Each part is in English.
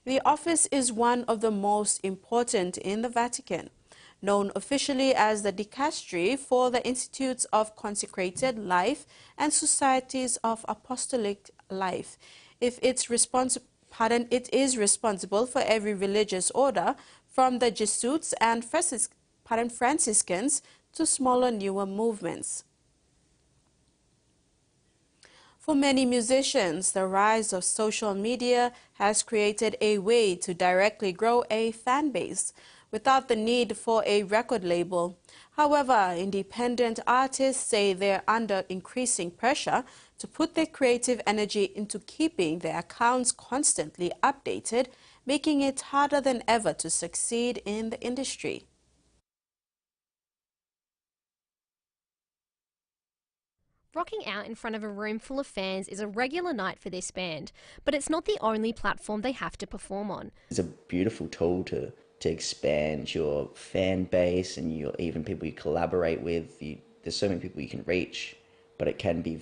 The office is one of the most important in the Vatican, known officially as the Dicastery for the Institutes of Consecrated Life and Societies of Apostolic Life. It is responsible for every religious order, from the Jesuits and Franciscans to smaller, newer movements. For many musicians, the rise of social media has created a way to directly grow a fan base without the need for a record label. However, independent artists say they're under increasing pressure to put their creative energy into keeping their accounts constantly updated, making it harder than ever to succeed in the industry. Rocking out in front of a room full of fans is a regular night for this band, but it's not the only platform they have to perform on. It's a beautiful tool to expand your fan base and even people you collaborate with. There's so many people you can reach, but it can be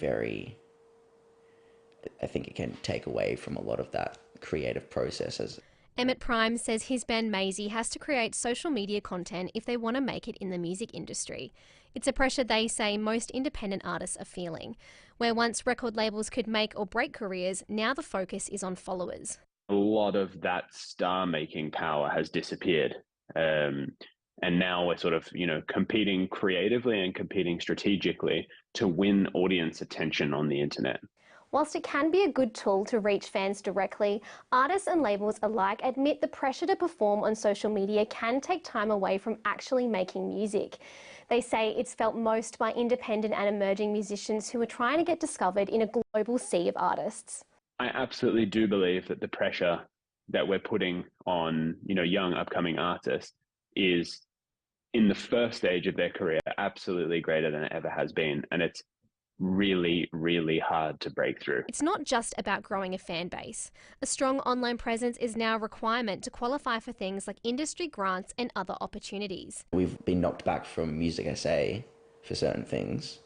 I think it can take away from a lot of that creative processes. Emmett Prime says his band Maisie has to create social media content if they want to make it in the music industry. It's a pressure they say most independent artists are feeling. Where once record labels could make or break careers, now the focus is on followers. A lot of that star-making power has disappeared. And now we're sort of, competing creatively and competing strategically to win audience attention on the internet. Whilst it can be a good tool to reach fans directly, artists and labels alike admit the pressure to perform on social media can take time away from actually making music. They say it's felt most by independent and emerging musicians who are trying to get discovered in a global sea of artists. I absolutely do believe that the pressure that we're putting on, young upcoming artists is, in the first stage of their career, absolutely greater than it ever has been. And it's really, really hard to break through. It's not just about growing a fan base. A strong online presence is now a requirement to qualify for things like industry grants and other opportunities. We've been knocked back from Music SA for certain things,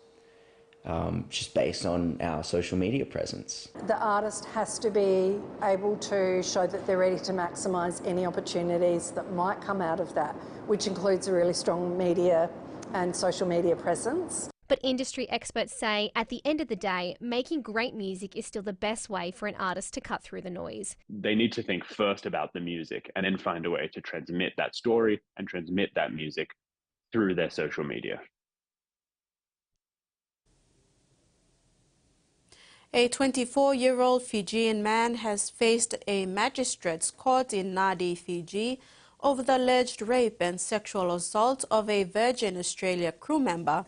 just based on our social media presence. The artist has to be able to show that they're ready to maximise any opportunities that might come out of that, which includes a really strong media and social media presence. But industry experts say, at the end of the day, making great music is still the best way for an artist to cut through the noise. They need to think first about the music and then find a way to transmit that story and transmit that music through their social media. A 24-year-old Fijian man has faced a magistrate's court in Nadi, Fiji, over the alleged rape and sexual assault of a Virgin Australia crew member.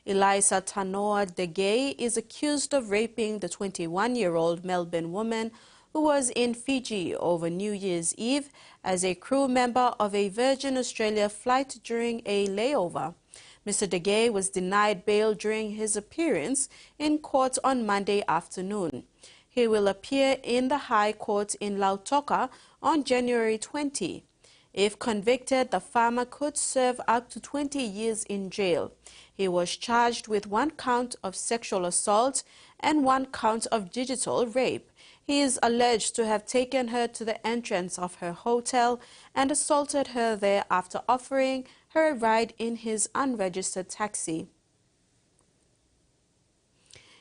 Eliza Tanoa Degay is accused of raping the 21-year-old Melbourne woman who was in Fiji over New Year's Eve as a crew member of a Virgin Australia flight during a layover. Mr. Degay was denied bail during his appearance in court on Monday afternoon. He will appear in the High Court in Lautoka on January 20. If convicted, the farmer could serve up to 20 years in jail. He was charged with 1 count of sexual assault and 1 count of digital rape. He is alleged to have taken her to the entrance of her hotel and assaulted her there after offering her a ride in his unregistered taxi.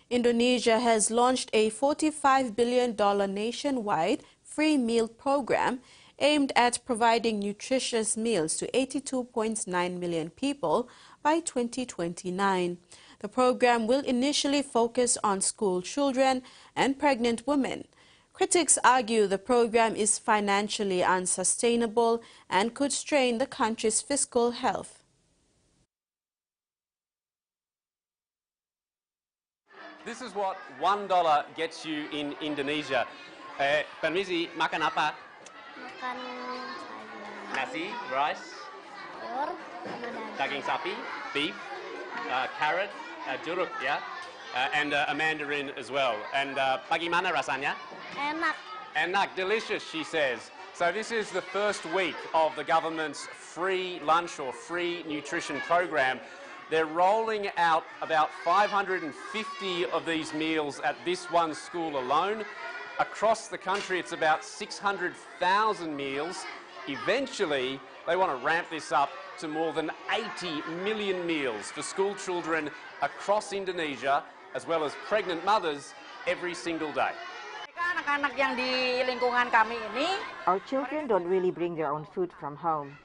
Indonesia has launched a $45 billion nationwide free meal program aimed at providing nutritious meals to 82.9 million people by 2029. The program will initially focus on school children and pregnant women. Critics argue the program is financially unsustainable and could strain the country's fiscal health. This is what $1 gets you in Indonesia. Permisi, makan apa? Makan sayur. Nasi, rice, Sayur sama daging sapi, beef, carrot, jeruk, yeah, and a mandarin as well. And bagaimana rasanya? Enak. Enak, delicious, she says. So this is the first week of the government's free lunch or free nutrition program. They're rolling out about 550 of these meals at this one school alone. Across the country, it's about 600,000 meals. Eventually, they want to ramp this up to more than 80 million meals for school children across Indonesia, as well as pregnant mothers every single day. Our children don't really bring their own food from home.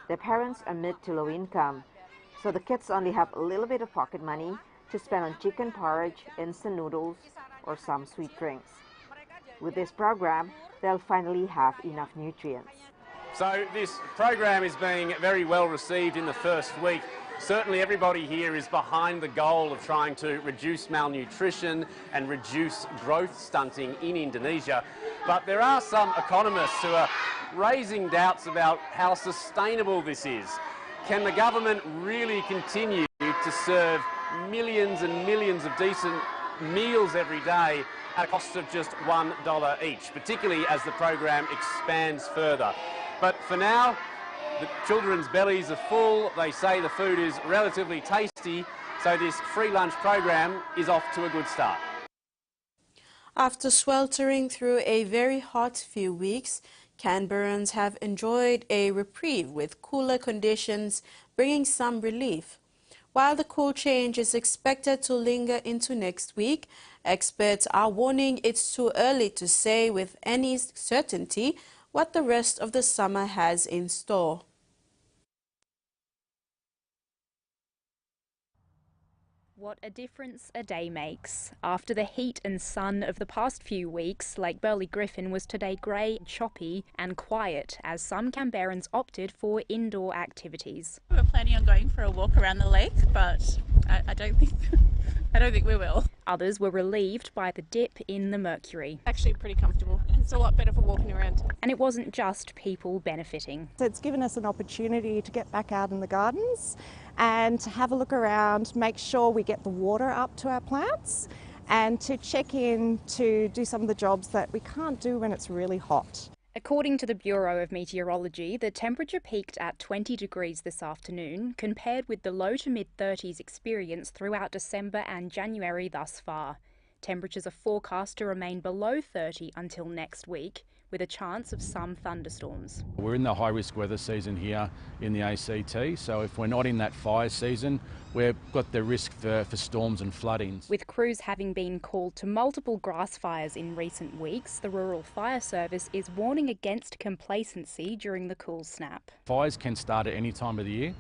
Their parents are mid to low income, so the kids only have a little bit of pocket money to spend on chicken porridge, instant noodles, or some sweet drinks. With this program, they'll finally have enough nutrients. So this program is being very well received in the first week. Certainly everybody here is behind the goal of trying to reduce malnutrition and reduce growth stunting in Indonesia. But there are some economists who are raising doubts about how sustainable this is. Can the government really continue to serve millions and millions of decent meals every day at a cost of just $1 each, particularly as the program expands further? But for now, the children's bellies are full. They say the food is relatively tasty, so this free lunch program is off to a good start. After sweltering through a very hot few weeks, Canberrans have enjoyed a reprieve with cooler conditions, bringing some relief. While the cool change is expected to linger into next week, experts are warning it's too early to say with any certainty what the rest of the summer has in store. What a difference a day makes. After the heat and sun of the past few weeks, Lake Burley-Griffin was today grey, choppy and quiet as some Canberrans opted for indoor activities. We're planning on going for a walk around the lake, but I don't think we will. Others were relieved by the dip in the mercury. Actually pretty comfortable. It's a lot better for walking around. And it wasn't just people benefiting. So it's given us an opportunity to get back out in the gardens and to have a look around, make sure we get the water up to our plants and to check in to do some of the jobs that we can't do when it's really hot. According to the Bureau of Meteorology, the temperature peaked at 20 degrees this afternoon, compared with the low to mid-30s experienced throughout December and January thus far. Temperatures are forecast to remain below 30 until next week, with a chance of some thunderstorms. We're in the high-risk weather season here in the ACT, so if we're not in that fire season, we've got the risk for storms and floodings. With crews having been called to multiple grass fires in recent weeks, the Rural Fire Service is warning against complacency during the cool snap. Fires can start at any time of the year.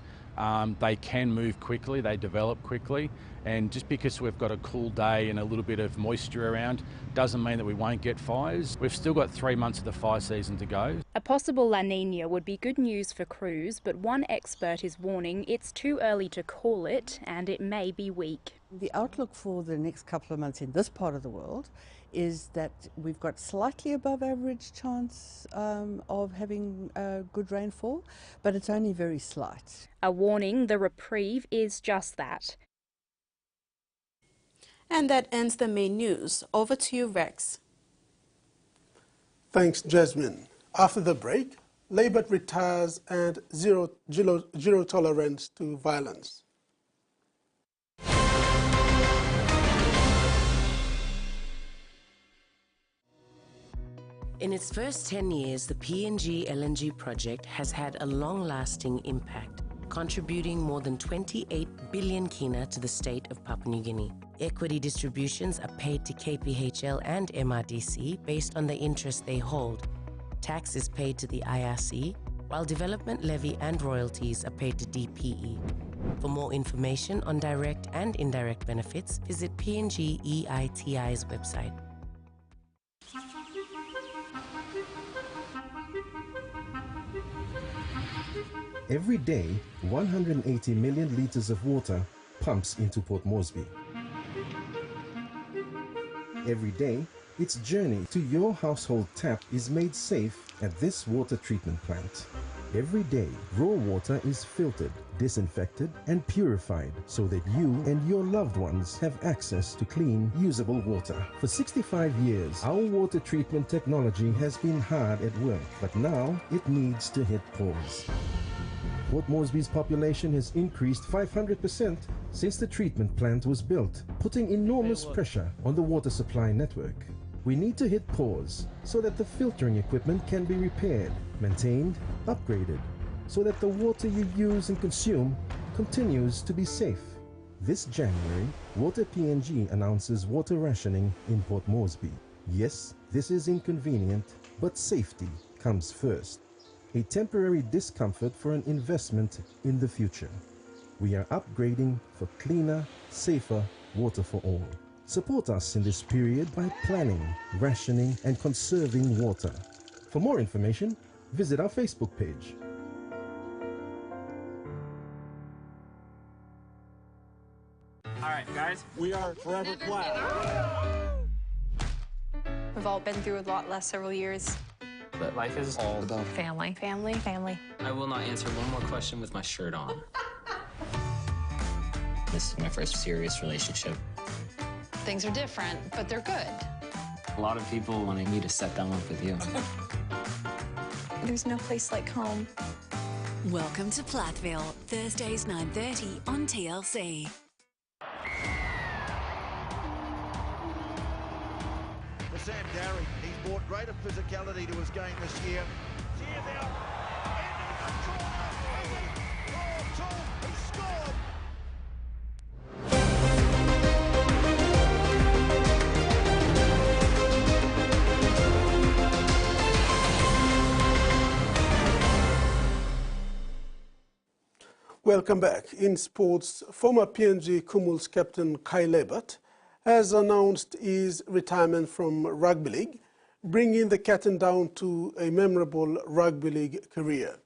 They can move quickly, they develop quickly, and just because we've got a cool day and a little bit of moisture around doesn't mean that we won't get fires. We've still got 3 months of the fire season to go. A possible La Nina would be good news for crews, but one expert is warning it's too early to call it and it may be weak. The outlook for the next couple of months in this part of the world is that we've got slightly above average chance of having good rainfall, but it's only very slight. A warning, the reprieve is just that. And that ends the main news. Over to you, Rex. Thanks, Jasmine. After the break, Labour retires and zero tolerance to violence. In its first 10 years, the PNG LNG project has had a long-lasting impact, contributing more than 28 billion kina to the state of Papua New Guinea. Equity distributions are paid to KPHL and MRDC based on the interest they hold. Tax is paid to the IRC, while development levy and royalties are paid to DPE. For more information on direct and indirect benefits, visit PNG EITI's website. Every day, 180 million litres of water pumps into Port Moresby. Every day, its journey to your household tap is made safe at this water treatment plant. Every day, raw water is filtered, disinfected and purified so that you and your loved ones have access to clean, usable water. For 65 years, our water treatment technology has been hard at work, but now it needs to hit pause. Port Moresby's population has increased 500% since the treatment plant was built, putting enormous pressure on the water supply network. We need to hit pause so that the filtering equipment can be repaired, maintained, upgraded, so that the water you use and consume continues to be safe. This January, Water PNG announces water rationing in Port Moresby. Yes, this is inconvenient, but safety comes first. A temporary discomfort for an investment in the future. We are upgrading for cleaner, safer water for all. Support us in this period by planning, rationing, and conserving water. For more information, visit our Facebook page. All right, guys, we are forever flat. We've all been through a lot last several years. But life is all about Family. Family. Family. I will not answer one more question with my shirt on. This is my first serious relationship. Things are different, but they're good. A lot of people wanting me to set them up with you. There's no place like home. Welcome to Platteville, Thursdays 9:30 on TLC. For Sam Darry, he's brought greater physicality to his game this year. Cheers out. Into the corner. He scored. Welcome back. In sports, former PNG Kumuls captain Kyle Lebert has announced his retirement from Rugby League, bringing the captain down to a memorable Rugby League career.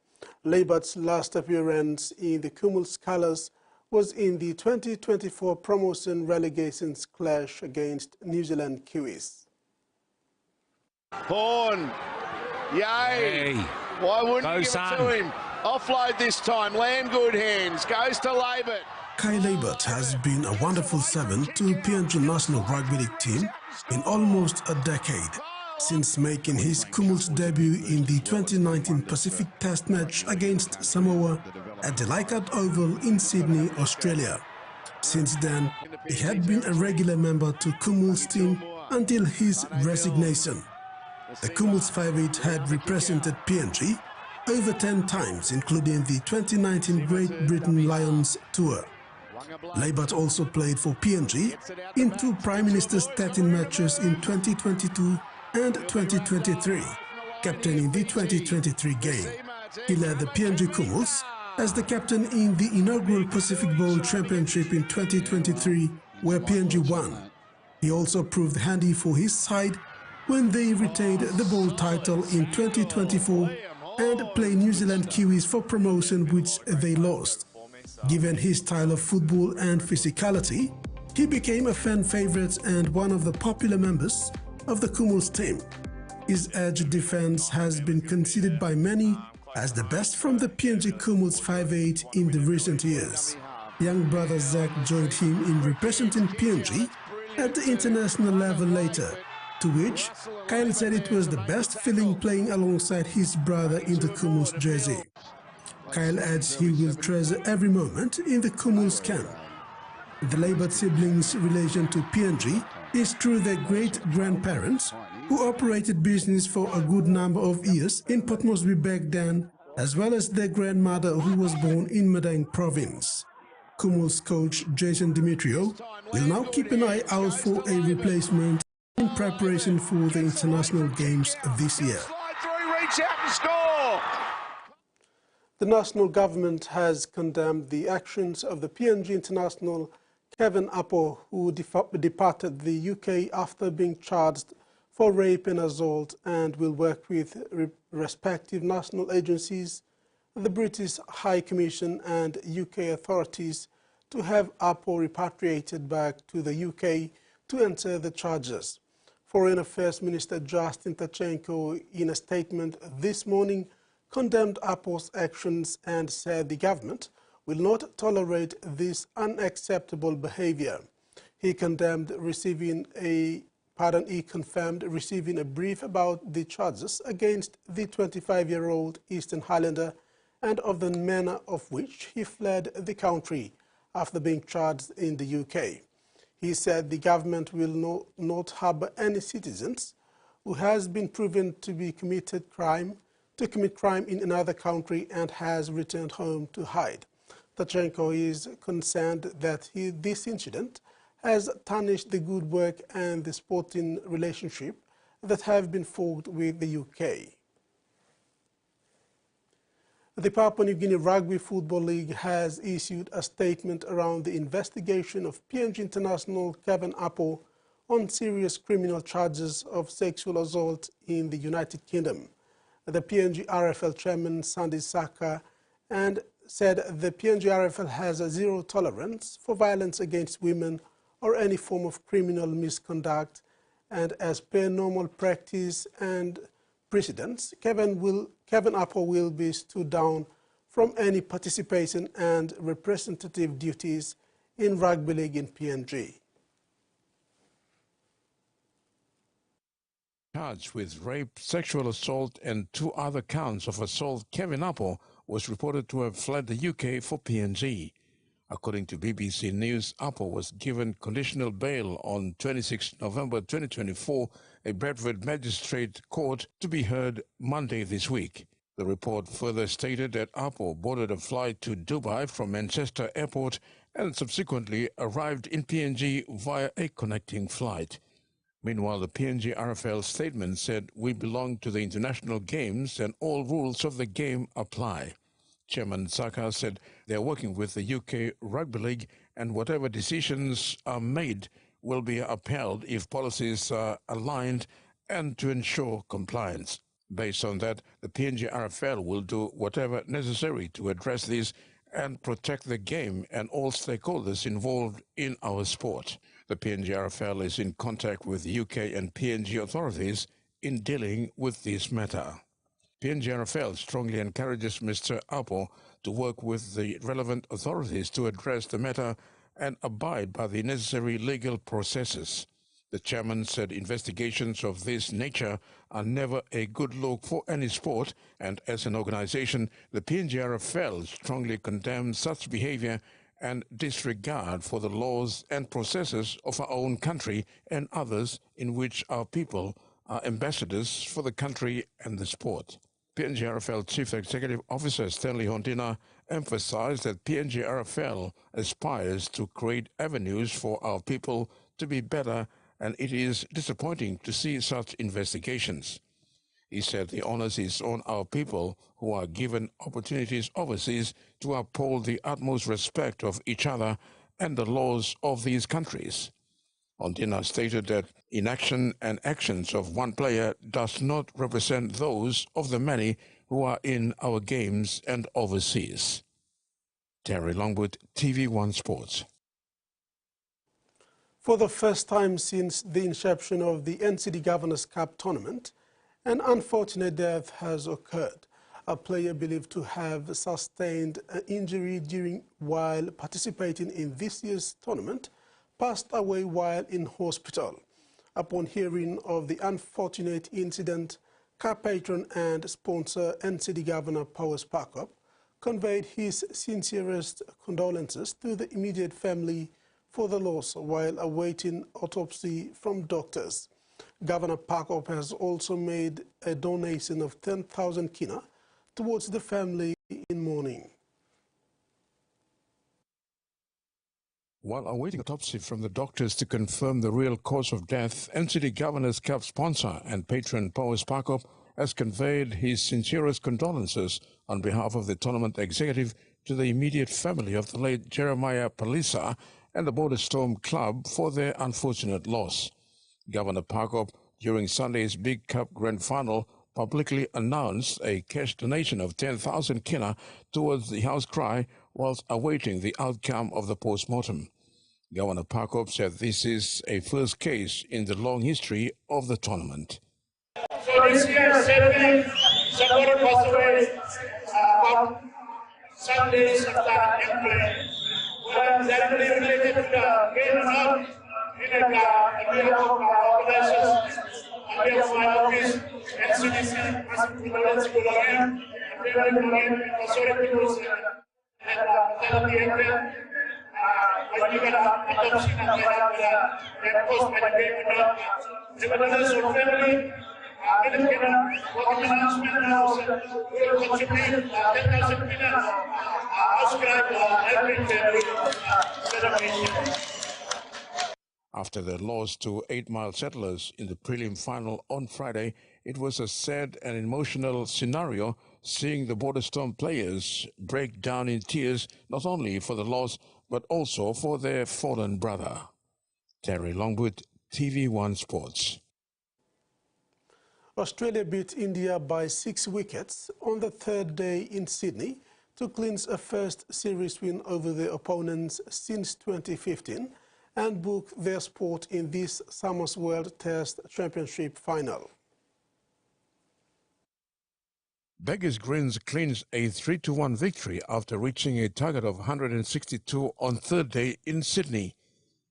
Lebert's last appearance in the Kumuls colours was in the 2024 promotion relegations clash against New Zealand Kiwis. Horn. Yay. Hey. Why wouldn't Go, you give son. it to him? Offload this time. Lamb good hands. Goes to Lebert. Kyle Lebert has been a wonderful servant to PNG national rugby league team in almost a decade, since making his Kumuls debut in the 2019 Pacific Test match against Samoa at the Leichhardt Oval in Sydney, Australia. Since then, he had been a regular member to Kumuls team until his resignation. The Kumuls 5'8" had represented PNG over 10 times, including the 2019 Great Britain Lions tour. Lebert also played for PNG in 2 Prime Minister's 13 matches in 2022 and 2023, captaining the 2023 game. He led the PNG Kumuls as the captain in the inaugural Pacific Bowl Championship in 2023, where PNG won. He also proved handy for his side when they retained the bowl title in 2024 and played New Zealand Kiwis for promotion, which they lost. Given his style of football and physicality, he became a fan favourite and one of the popular members of the Kumuls team. His edge defence has been considered by many as the best from the PNG Kumuls 5'8" in the recent years. Young brother Zach joined him in representing PNG at the international level later, to which Kyle said it was the best feeling playing alongside his brother in the Kumuls jersey. Kyle adds he will treasure every moment in the Kumuls camp. The Lebert siblings' relation to PNG is through their great-grandparents, who operated business for a good number of years in Port Moresby back then, as well as their grandmother, who was born in Madang province. Kumuls coach Jason Demetrio will now keep an eye out for a replacement in preparation for the international games this year. Reach out and score. The national government has condemned the actions of the PNG international Kevin Appo, who departed the UK after being charged for rape and assault, and will work with respective national agencies, the British High Commission and UK authorities to have Appo repatriated back to the UK to answer the charges. Foreign Affairs Minister Justin Tachenko, in a statement this morning, condemned Appo's actions and said the government will not tolerate this unacceptable behavior. He confirmed receiving a brief about the charges against the 25-year-old Eastern Highlander and of the manner of which he fled the country after being charged in the UK. He said the government will not harbour any citizens who has been proven to commit crime in another country and has returned home to hide. Tachenko is concerned that this incident has tarnished the good work and the sporting relationship that have been forged with the UK. The Papua New Guinea Rugby Football League has issued a statement around the investigation of PNG international Kevin Appo on serious criminal charges of sexual assault in the United Kingdom. The PNG RFL chairman Sandy Saka and said the PNG RFL has a zero tolerance for violence against women or any form of criminal misconduct, and as per normal practice and precedents, Kevin Appo will be stood down from any participation and representative duties in rugby league in PNG. Charged with rape, sexual assault and 2 other counts of assault, Kevin Appo was reported to have fled the UK for PNG. According to BBC News, Appo was given conditional bail on 26 November 2024, a Bradford magistrate court, to be heard Monday this week. The report further stated that Appo boarded a flight to Dubai from Manchester Airport and subsequently arrived in PNG via a connecting flight. Meanwhile, the PNG RFL statement said, "We belong to the international games and all rules of the game apply." Chairman Saka said they are working with the UK Rugby League and whatever decisions are made will be upheld if policies are aligned and to ensure compliance. Based on that, the PNG RFL will do whatever necessary to address this and protect the game and all stakeholders involved in our sport. The PNG RFL is in contact with UK and PNG authorities in dealing with this matter. PNG RFL strongly encourages Mr. Appo to work with the relevant authorities to address the matter and abide by the necessary legal processes. The chairman said investigations of this nature are never a good look for any sport, and as an organization, the PNG RFL strongly condemns such behavior and disregard for the laws and processes of our own country and others in which our people are ambassadors for the country and the sport. PNG RFL Chief Executive Officer Stanley Hondina emphasized that PNG RFL aspires to create avenues for our people to be better, and it is disappointing to see such investigations. He said the onus is on our people who are given opportunities overseas to uphold the utmost respect of each other and the laws of these countries. Ondina stated that inaction and actions of one player does not represent those of the many who are in our games and overseas. Terry Longwood, TV1 Sports. For the first time since the inception of the NCD Governors' Cup tournament, an unfortunate death has occurred. A player believed to have sustained an injury while participating in this year's tournament passed away while in hospital. Upon hearing of the unfortunate incident, cup patron and sponsor NCD Governor Powers Parkop conveyed his sincerest condolences to the immediate family for the loss while awaiting autopsy from doctors. Governor Parkop has also made a donation of 10,000 kina towards the family in mourning. While awaiting autopsy from the doctors to confirm the real cause of death, NCD Governors' Cup sponsor and patron Powers Parkop has conveyed his sincerest condolences on behalf of the tournament executive to the immediate family of the late Jeremiah Palisa and the Border Storm Club for their unfortunate loss. Governor Parkop, during Sunday's Big Cup Grand Final, publicly announced a cash donation of 10,000 kina towards the house cry whilst awaiting the outcome of the post-mortem. Governor Parkop said this is a first case in the long history of the tournament. So this year, sadly, somebody passed away some days after play. Well, directly related to the game or not, on behalf of our organizations, on behalf of my office, NCDC, as condolence to Lorraine, and very Lorraine, sorry people, and fatality happened. banyaklah adopsi nak berada dan pos pada nevertheless our family After their loss to 8 Mile Settlers in the prelim final on Friday, it was a sad and emotional scenario seeing the Border Storm players break down in tears, not only for the loss, but also for their fallen brother. Terry Longwood, TV1 Sports. Australia beat India by 6 wickets on the third day in Sydney to clinch a first series win over their opponents since 2015 and book their spot in this summer's World Test Championship final. Beggars Greens clinched a 3-1 victory after reaching a target of 162 on third day in Sydney.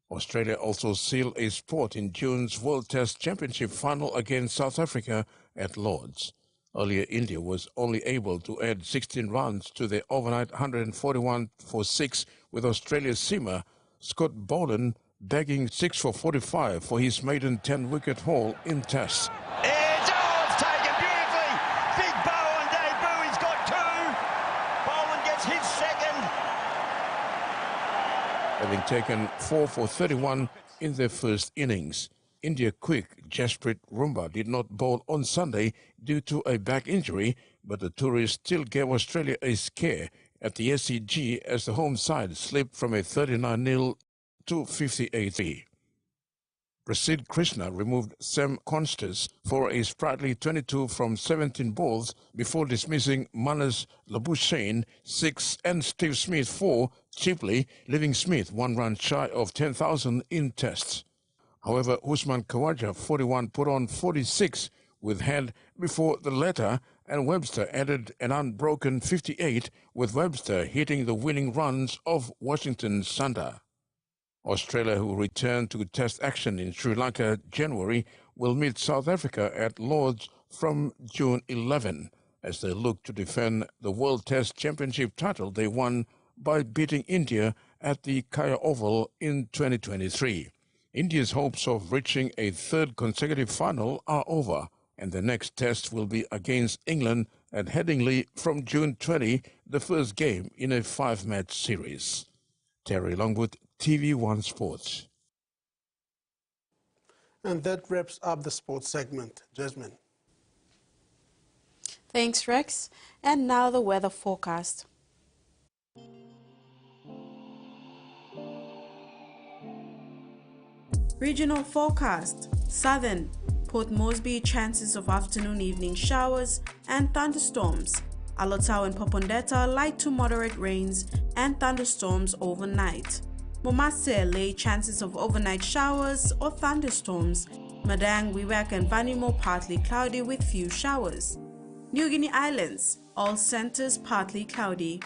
Australia also sealed a spot in June's World Test Championship final against South Africa at Lord's. Earlier, India was only able to add 16 runs to their overnight 141 for 6 with Australia's seamer Scott Boland bagging 6 for 45 for his maiden 10-wicket haul in Tests. It's taken beautifully. Big Bowen debut. He's got 2. Bowen gets his second. Having taken 4 for 31 in their first innings. India quick Jasprit Rumba did not bowl on Sunday due to a back injury, but the tourists still gave Australia a scare at the SCG as the home side slipped from a 39-0 to 58-3. Prasidh Krishna removed Sam Constance for a sprightly 22 from 17 balls before dismissing Manas Labuschagne 6 and Steve Smith 4 cheaply, leaving Smith 1 run shy of 10,000 in Tests. However, Usman Khawaja 41 put on 46 with Head before the latter, and Webster added an unbroken 58 with Webster hitting the winning runs of Washington's Sundar. Australia, who returned to Test action in Sri Lanka January, will meet South Africa at Lord's from June 11 as they look to defend the World Test Championship title they won by beating India at the Kaya Oval in 2023. India's hopes of reaching a third consecutive final are over, and the next test will be against England at Headingley from June 20, the first game in a 5-match series. Terry Longwood, TV1 Sports. And that wraps up the sports segment. Jasmine. Thanks, Rex. And now the weather forecast. Regional forecast. Southern, Port Moresby, chances of afternoon evening showers and thunderstorms. Alotau and Popondetta, light to moderate rains and thunderstorms overnight. Momase, lay chances of overnight showers or thunderstorms. Madang, Wewak and Vanimo, partly cloudy with few showers. New Guinea Islands, all centers partly cloudy.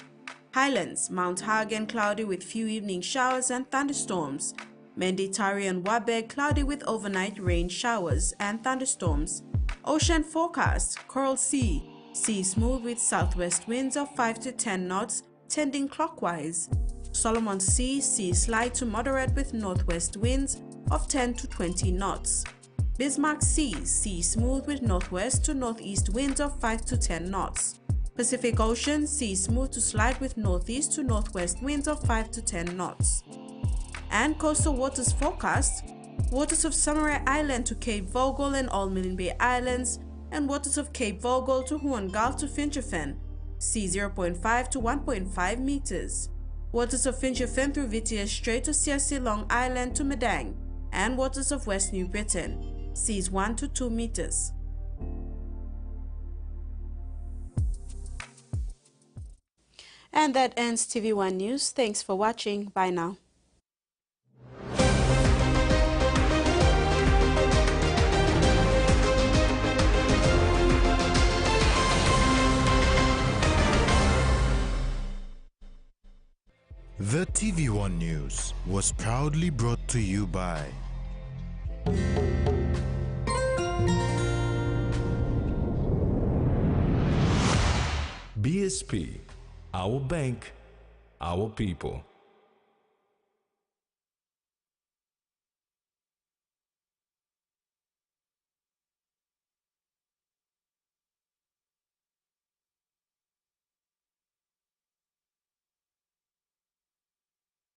Highlands, Mount Hagen, cloudy with few evening showers and thunderstorms. Menditari and Wabeg, cloudy with overnight rain showers and thunderstorms. Ocean forecast, Coral Sea, sea smooth with southwest winds of 5 to 10 knots, tending clockwise. Solomon Sea, sea slight to moderate with northwest winds of 10 to 20 knots. Bismarck Sea, sea smooth with northwest to northeast winds of 5 to 10 knots. Pacific Ocean, sea smooth to slight with northeast to northwest winds of 5 to 10 knots. And coastal waters forecast, waters of Samarai Island to Cape Vogel and all Milne Bay Islands, and waters of Cape Vogel to Huon Gulf to Finchefin, sea 0.5 to 1.5 meters. Waters of Finchefin through Vitier Strait to CSC Long Island to Madang, and waters of West New Britain, seas 1 to 2 meters. And that ends TV1 News. Thanks for watching. Bye now. The TV1 News was proudly brought to you by BSP, our bank, our people.